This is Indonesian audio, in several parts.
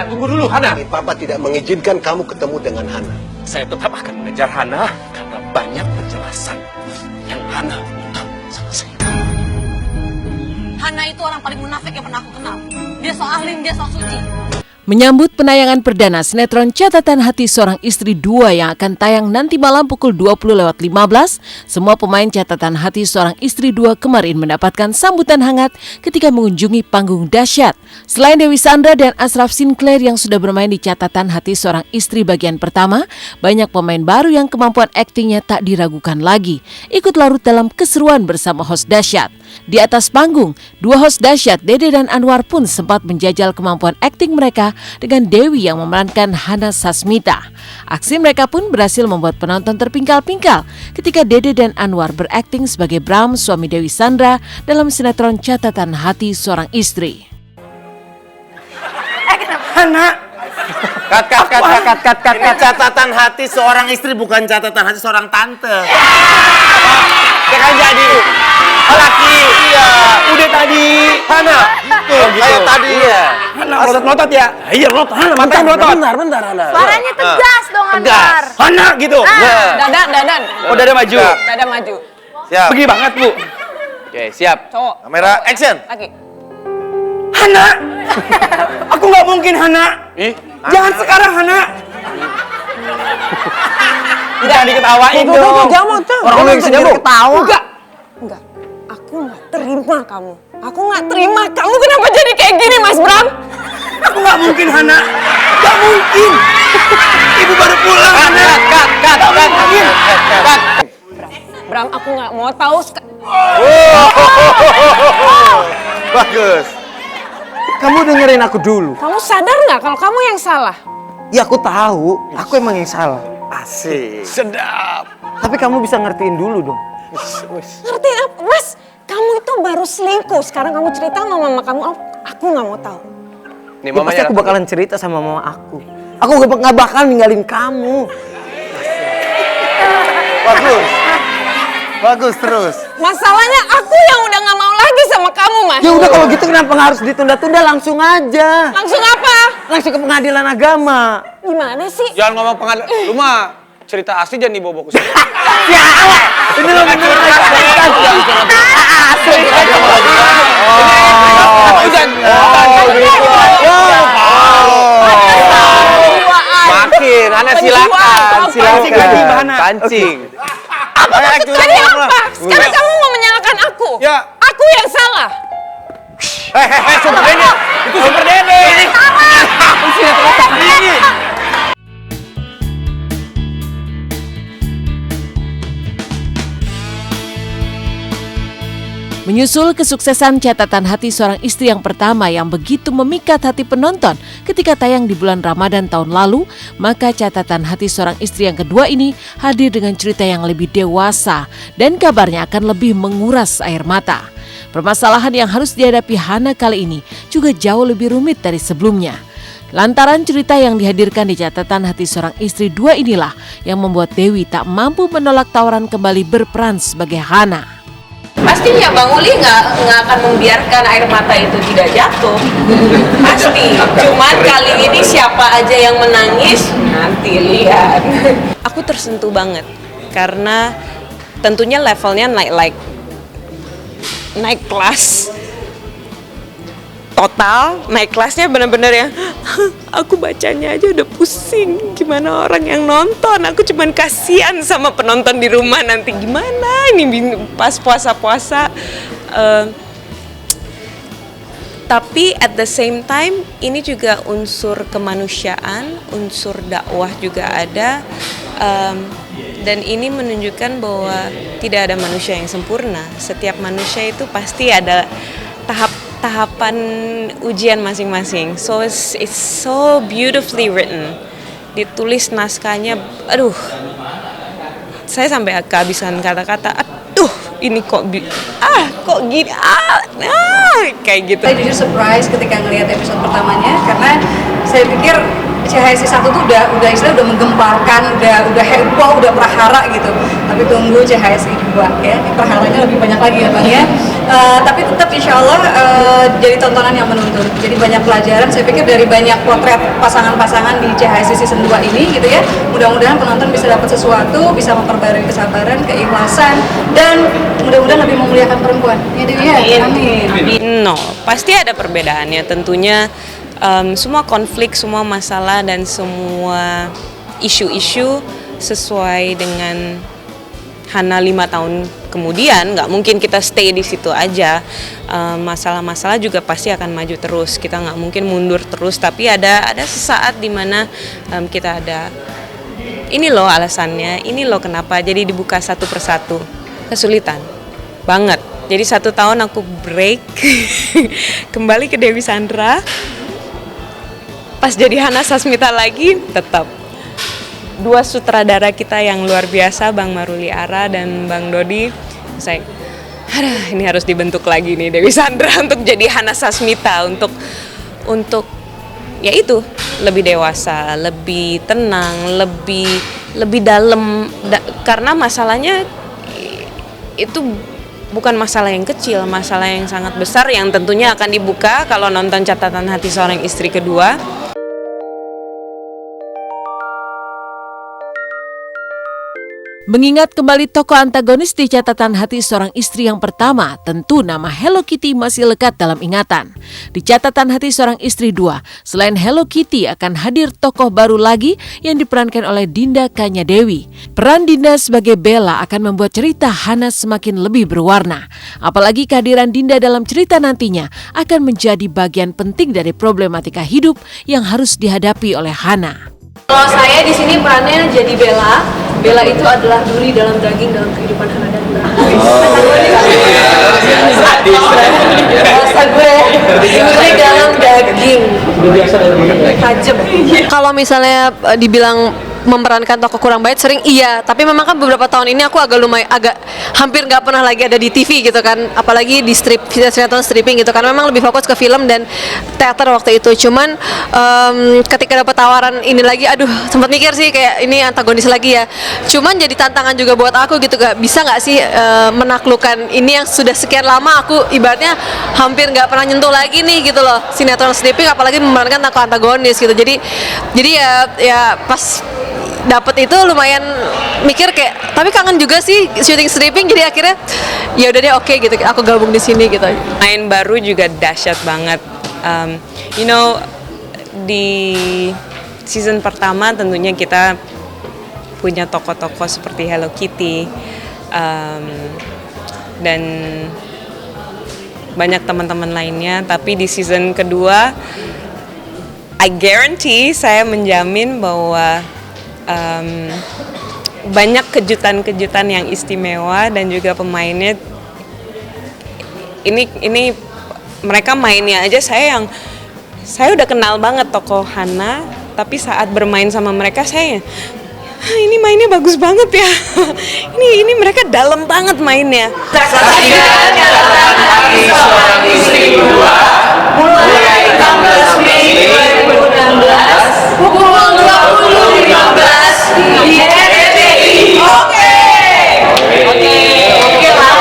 tunggu dulu, Hana. Papa tidak mengizinkan kamu ketemu dengan Hana. Saya tetap akan mengejar Hana karena banyak penjelasan yang Hana minta sama saya. Hana itu orang paling munafik yang pernah aku kenal. Dia so alim, dia so suci. Menyambut penayangan perdana sinetron Catatan Hati Seorang Istri 2 yang akan tayang nanti malam pukul 20.15, semua pemain Catatan Hati Seorang Istri 2 kemarin mendapatkan sambutan hangat ketika mengunjungi panggung dahsyat. Selain Dewi Sandra dan Ashraf Sinclair yang sudah bermain di Catatan Hati Seorang Istri bagian pertama, banyak pemain baru yang kemampuan aktingnya tak diragukan lagi, ikut larut dalam keseruan bersama host dahsyat. Di atas panggung, dua host dahsyat Dede dan Anwar pun sempat menjajal kemampuan akting mereka dengan Dewi yang memerankan Hana Sasmita. Aksi mereka pun berhasil membuat penonton terpingkal-pingkal ketika Dede dan Anwar berakting sebagai Bram, suami Dewi Sandra dalam sinetron Catatan Hati Seorang Istri. Hana, kat. Ini catatan hati seorang istri, bukan catatan hati seorang tante. Ya kan jadi laki. Iya. Udah tadi. Hana, tuh kayak tadi. Iya. Hana melotot ya. Iya melotot. Hana matanya melotot. Bentar Hana. Suaranya tegas dong, Anwar. Hana gitu. Dadan. Oh dada maju. Dada maju. Siap. Pergi banget bu. Oke, siap. Cowok. Kamera action. Lagi. Hana. Aku nggak mungkin Hana. Ih, Jangan sekarang Hana. Jangan diketawain dong. Orang lu yang sendiri ketawa. Enggak. Aku nggak terima kamu. Aku nggak terima kamu. Kenapa jadi kayak gini, Mas Bram? Aku nggak mungkin Hana. Nggak mungkin. Ibu baru pulang Hana. cut. Bram, aku nggak mau tahu. Bagus. Kamu dengerin aku dulu. Kamu sadar nggak kalau kamu yang salah? Ya aku tahu. Aku emang yang salah. Asik. Sedap. Tapi kamu bisa ngertiin dulu dong. Ngertiin apa? Mas, kamu itu baru selingkuh. Sekarang kamu cerita sama mama kamu, aku nggak mau tahu. Nih Ya, pasti aku bakalan cerita sama mama aku. Aku gak bakal ninggalin kamu. Bagus terus. Masalahnya aku yang udah nggak mau lagi sama kamu, Mas. Ya udah kalau gitu kenapa harus ditunda-tunda, langsung aja. Langsung apa? Langsung ke pengadilan agama. Gimana sih? Jangan ngomong pengadilan. Lu mah cerita asli jangan dibawa ke sini. Ya, ini lo bener Makin, Hana silakan. Pancing. Jadi apa? Sekarang kamu mau menyalahkan aku? Ya. Aku yang salah. Super Dede. Itu Super Dede. Menyusul kesuksesan Catatan Hati Seorang Istri yang pertama yang begitu memikat hati penonton ketika tayang di bulan Ramadan tahun lalu, maka Catatan Hati Seorang Istri yang kedua ini hadir dengan cerita yang lebih dewasa dan kabarnya akan lebih menguras air mata. Permasalahan yang harus dihadapi Hana kali ini juga jauh lebih rumit dari sebelumnya. Lantaran cerita yang dihadirkan di Catatan Hati Seorang Istri 2 inilah yang membuat Dewi tak mampu menolak tawaran kembali berperan sebagai Hana. Pastinya Bang Uli nggak akan membiarkan air mata itu tidak jatuh. Pasti. Cuman kali ini siapa aja yang menangis, nanti lihat. Aku tersentuh banget karena tentunya levelnya naik kelas. Total naik kelasnya benar-benar ya. Aku bacanya aja udah pusing. Gimana orang yang nonton? Aku cuman kasihan sama penonton di rumah nanti gimana ini pas puasa-puasa. Tapi at the same time ini juga unsur kemanusiaan, unsur dakwah juga ada. Dan ini menunjukkan bahwa tidak ada manusia yang sempurna. Setiap manusia itu pasti ada tahapan ujian masing-masing. So it's so beautifully written. Ditulis naskahnya, aduh. Saya sampai kehabisan kata-kata. Aduh, ini kok gini. Kayak gitu. Saya jujur surprise ketika ngelihat episode pertamanya karena saya pikir CHSI 1 tuh udah istilah udah menggemparkan, udah heboh, udah prahara gitu. Tapi tunggu CHSI 2 ya, praharanya lebih banyak lagi ya Bang ya. Tapi tetap insya Allah jadi tontonan yang menuntun. Jadi banyak pelajaran, saya pikir dari banyak potret pasangan-pasangan di CHSI Season 2 ini gitu ya. Mudah-mudahan penonton bisa dapat sesuatu, bisa memperbarui kesabaran, keikhlasan, dan mudah-mudahan lebih memuliakan perempuan. Ya Dewi ya? Amin. No, pasti ada perbedaannya tentunya. Semua konflik, semua masalah, dan semua isu-isu sesuai dengan Hana 5 tahun kemudian, nggak mungkin kita stay di situ aja. Masalah-masalah juga pasti akan maju terus. Kita nggak mungkin mundur terus, tapi ada sesaat dimana kita ada, ini loh alasannya, ini loh kenapa. Jadi dibuka satu persatu. Kesulitan banget. Jadi 1 tahun aku break, kembali ke Dewi Sandra. Pas jadi Hana Sasmita lagi, tetap 2 sutradara kita yang luar biasa, Bang Maruli Ara dan Bang Dodi. Saya, ini harus dibentuk lagi nih Dewi Sandra untuk jadi Hana Sasmita, untuk ya itu lebih dewasa, lebih tenang, lebih dalam, karena masalahnya itu bukan masalah yang kecil, masalah yang sangat besar yang tentunya akan dibuka kalau nonton Catatan Hati Seorang Istri Kedua. Mengingat kembali tokoh antagonis di Catatan Hati Seorang Istri yang pertama, tentu nama Hello Kitty masih lekat dalam ingatan. Di Catatan Hati Seorang Istri 2, selain Hello Kitty akan hadir tokoh baru lagi yang diperankan oleh Dinda Kanya Dewi. Peran Dinda sebagai Bella akan membuat cerita Hana semakin lebih berwarna. Apalagi kehadiran Dinda dalam cerita nantinya akan menjadi bagian penting dari problematika hidup yang harus dihadapi oleh Hana. Kalau saya di sini perannya jadi Bella. Bella itu adalah duri dalam daging dalam kehidupan Hana dan Rasa gue duri dalam daging. Tajam. Kalau misalnya dibilang memerankan tokoh kurang baik, sering iya, tapi memang kan beberapa tahun ini aku agak hampir nggak pernah lagi ada di TV gitu kan, apalagi di sinetron stripping gitu kan, memang lebih fokus ke film dan teater waktu itu. Cuman ketika dapat tawaran ini lagi, aduh sempat mikir sih kayak ini antagonis lagi ya. Cuman jadi tantangan juga buat aku gitu, bisa nggak sih menaklukkan ini yang sudah sekian lama aku ibaratnya hampir nggak pernah nyentuh lagi nih gitu loh, sinetron stripping, apalagi memerankan tokoh antagonis gitu. Jadi ya pas dapat itu lumayan mikir kayak, tapi kangen juga sih syuting stripping, jadi akhirnya ya udah deh oke gitu, aku gabung di sini gitu. Main baru juga dahsyat banget. Di season pertama tentunya kita punya tokoh-tokoh seperti Hello Kitty, dan banyak teman-teman lainnya. Tapi di season kedua, I guarantee, saya menjamin bahwa banyak kejutan-kejutan yang istimewa, dan juga pemainnya ini mereka mainnya aja saya udah kenal banget tokoh Hana, tapi saat bermain sama mereka saya ini mainnya bagus banget ya. ini mereka dalam banget mainnya. Saksikan Catatan Hati Seorang Istri 2 mulai 16 Mei 2016 pukul 20.15 di RCTI. Oke lah.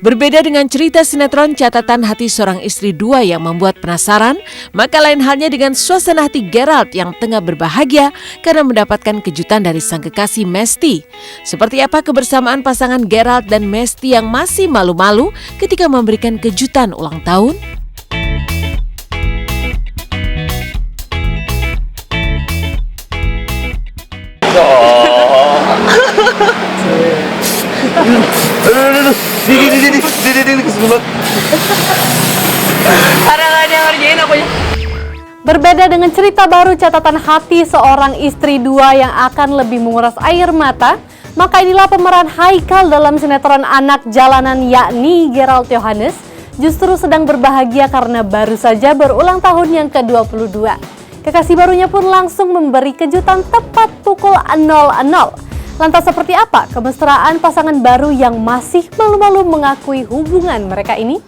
Berbeda dengan cerita sinetron Catatan Hati Seorang Istri 2 yang membuat penasaran, maka lain halnya dengan suasana hati Gerald yang tengah berbahagia karena mendapatkan kejutan dari sang kekasih Mesty. Seperti apa kebersamaan pasangan Gerald dan Mesty yang masih malu-malu ketika memberikan kejutan ulang tahun? Berbeda dengan cerita baru Catatan Hati Seorang Istri 2 yang akan lebih menguras air mata, maka inilah pemeran Haikal dalam sinetron anak jalanan yakni Gerald Yohanes justru sedang berbahagia karena baru saja berulang tahun yang ke-22. Kekasih barunya pun langsung memberi kejutan tepat pukul 00. Lantas seperti apa kemesraan pasangan baru yang masih malu-malu mengakui hubungan mereka ini?